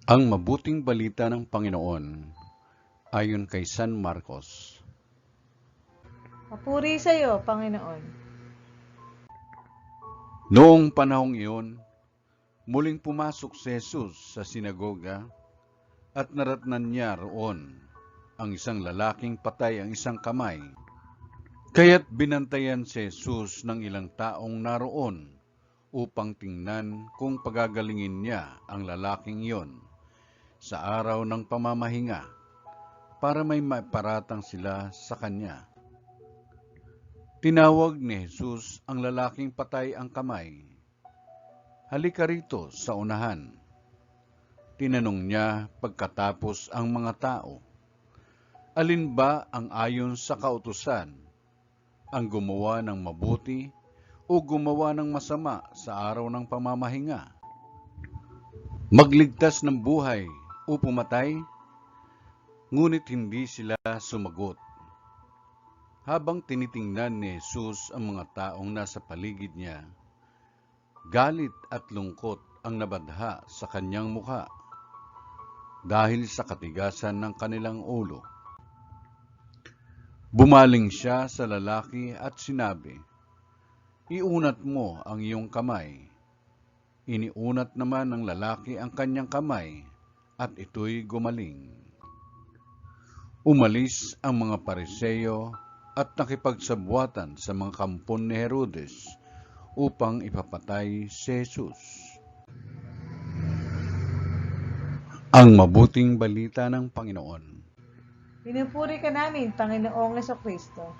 Ang mabuting balita ng Panginoon ayon kay San Marcos. Papuri sa iyo, Panginoon. Noong panahong iyon, muling pumasok si Jesus sa sinagoga at naratnan niya roon ang isang lalaking patay ang isang kamay. Kaya't binantayan si Jesus ng ilang taong naroon upang tingnan kung pagagalingin niya ang lalaking iyon sa araw ng pamamahinga para may maiparatang sila sa kanya. Tinawag ni Jesus ang lalaking patay ang kamay. Halika rito sa unahan. Tinanong niya pagkatapos ang mga tao, alin ba ang ayon sa kautusan, ang gumawa ng mabuti o gumawa ng masama sa araw ng pamamahinga? Magligtas ng buhay o pumatay? Ngunit hindi sila sumagot. Habang tinitingnan ni Jesus ang mga taong nasa paligid niya, galit at lungkot ang nabadha sa kanyang mukha dahil sa katigasan ng kanilang ulo. Bumaling siya sa lalaki at sinabi, "Iunat mo ang iyong kamay." Iniunat naman ng lalaki ang kanyang kamay at ito'y gumaling. Umalis ang mga Pariseo at nakipagsabuatan sa mga kampon ni Herodes upang ipapatay si Jesus. Ang mabuting balita ng Panginoon. Pinupuri ka namin, Panginoong Kristo.